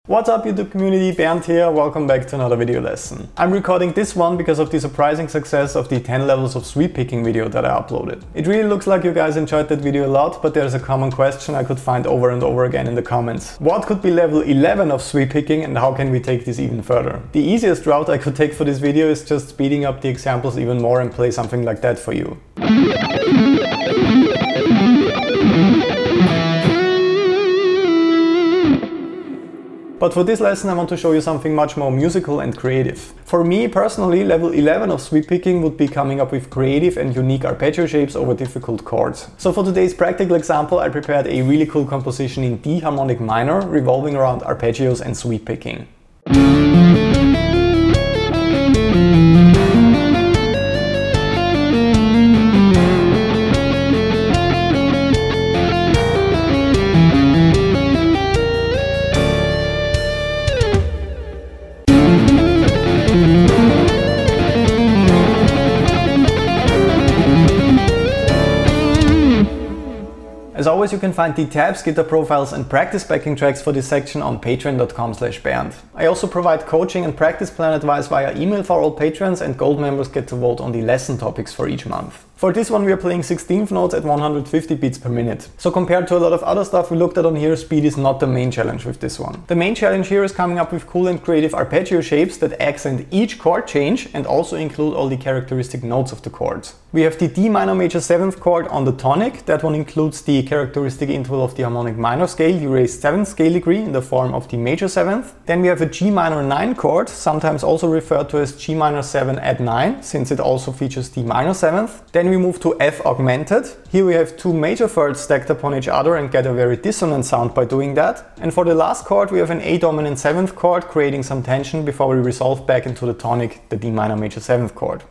What's up YouTube community, BERNTH here, welcome back to another video lesson. I'm recording this one because of the surprising success of the 10 levels of sweep picking video that I uploaded. It really looks like you guys enjoyed that video a lot, but there's a common question I could find over and over again in the comments. What could be level 11 of sweep picking and how can we take this even further? The easiest route I could take for this video is just speeding up the examples even more and play something like that for you. But for this lesson I want to show you something much more musical and creative. For me personally, level 11 of sweep picking would be coming up with creative and unique arpeggio shapes over difficult chords. So for today's practical example I prepared a really cool composition in D harmonic minor revolving around arpeggios and sweep picking. As always, you can find the tabs, guitar profiles and practice backing tracks for this section on patreon.com/BERNTH. I also provide coaching and practice plan advice via email for all patrons, and gold members get to vote on the lesson topics for each month. For this one we are playing 16th notes at 150 beats per minute. So compared to a lot of other stuff we looked at on here, speed is not the main challenge with this one. The main challenge here is coming up with cool and creative arpeggio shapes that accent each chord change and also include all the characteristic notes of the chords. We have the D minor major 7th chord on the tonic. That one includes the characteristic interval of the harmonic minor scale, the raised 7th scale degree in the form of the major 7th. Then we have a G minor 9 chord, sometimes also referred to as G minor 7 add 9, since it also features the minor 7th. Then we move to F augmented. Here we have two major thirds stacked upon each other and get a very dissonant sound by doing that. And for the last chord we have an A dominant 7th chord, creating some tension before we resolve back into the tonic, the D minor major 7th chord.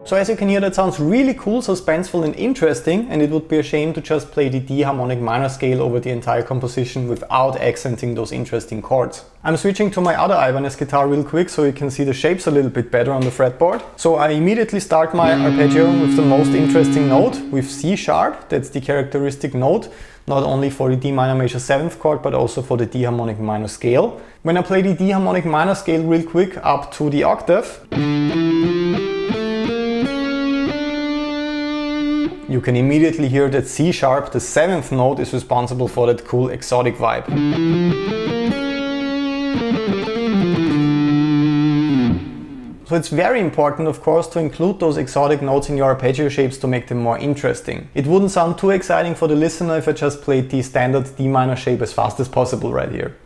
So as you can hear, that sounds really cool, suspenseful and interesting, and it would be a shame to just play the D harmonic minor scale over the entire composition without accenting those interesting chords. I'm switching to my other Ibanez guitar real quick so you can see the shapes a little bit better on the fretboard. So I immediately start my arpeggio with the most interesting note, with C sharp. That's the characteristic note, not only for the D minor major 7th chord but also for the D harmonic minor scale. When I play the D harmonic minor scale real quick up to the octave, you can immediately hear that C sharp, the 7th note, is responsible for that cool exotic vibe. So it's very important, of course, to include those exotic notes in your arpeggio shapes to make them more interesting. It wouldn't sound too exciting for the listener if I just played the standard D minor shape as fast as possible right here.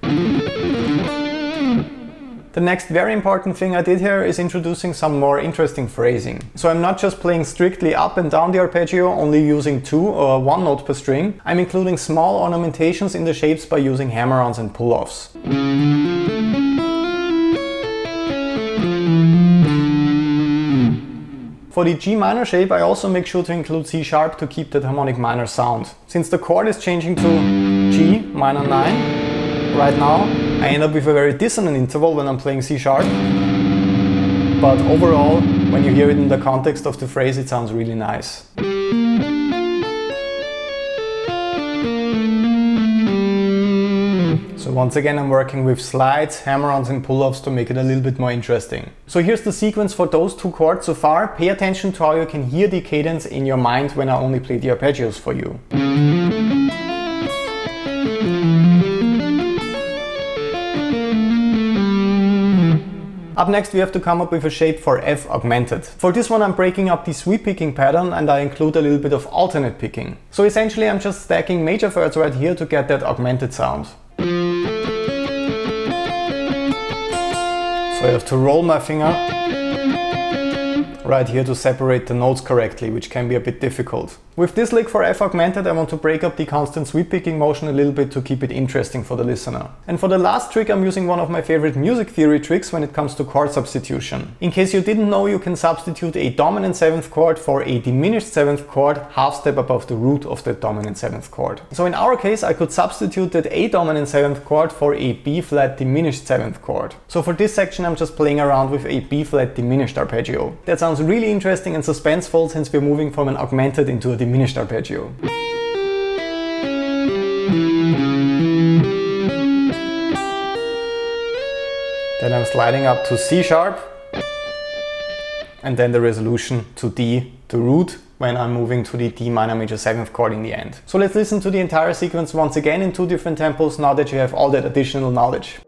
The next very important thing I did here is introducing some more interesting phrasing. So I'm not just playing strictly up and down the arpeggio, only using 2 or 1 note per string. I'm including small ornamentations in the shapes by using hammer-ons and pull-offs. For the G minor shape I also make sure to include C sharp to keep that harmonic minor sound. Since the chord is changing to G minor 9 right now, I end up with a very dissonant interval when I'm playing C sharp, but overall, when you hear it in the context of the phrase, it sounds really nice. So once again I'm working with slides, hammer-ons and pull-offs to make it a little bit more interesting. So here's the sequence for those two chords so far. Pay attention to how you can hear the cadence in your mind when I only play the arpeggios for you. Up next we have to come up with a shape for F augmented. For this one I'm breaking up the sweep picking pattern and I include a little bit of alternate picking. So essentially I'm just stacking major thirds right here to get that augmented sound. So I have to roll my finger right here to separate the notes correctly, which can be a bit difficult. With this lick for F augmented, I want to break up the constant sweep picking motion a little bit to keep it interesting for the listener. And for the last trick, I'm using one of my favorite music theory tricks when it comes to chord substitution. In case you didn't know, you can substitute a dominant 7th chord for a diminished 7th chord half step above the root of the dominant 7th chord. So in our case, I could substitute that A dominant 7th chord for a B flat diminished 7th chord. So for this section, I'm just playing around with a B flat diminished arpeggio. That sounds really interesting and suspenseful since we're moving from an augmented into a diminished arpeggio. Then I'm sliding up to C sharp, and then the resolution to D, the root, when I'm moving to the D minor major 7th chord in the end. So let's listen to the entire sequence once again in 2 different tempos now that you have all that additional knowledge.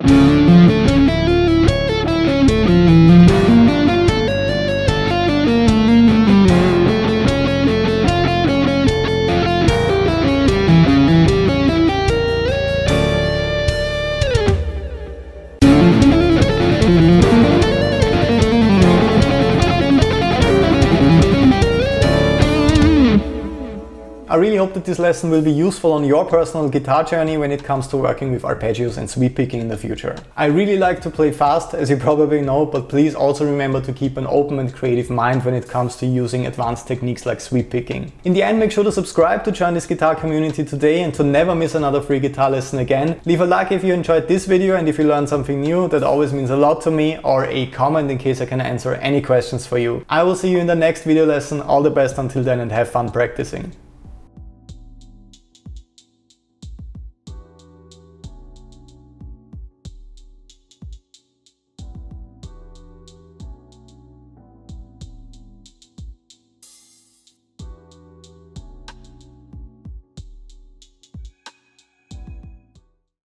I really hope that this lesson will be useful on your personal guitar journey when it comes to working with arpeggios and sweep picking in the future. I really like to play fast, as you probably know, but please also remember to keep an open and creative mind when it comes to using advanced techniques like sweep picking. In the end, make sure to subscribe to join this guitar community today and to never miss another free guitar lesson again. Leave a like if you enjoyed this video and if you learned something new, that always means a lot to me, or a comment in case I can answer any questions for you. I will see you in the next video lesson. All the best until then and have fun practicing.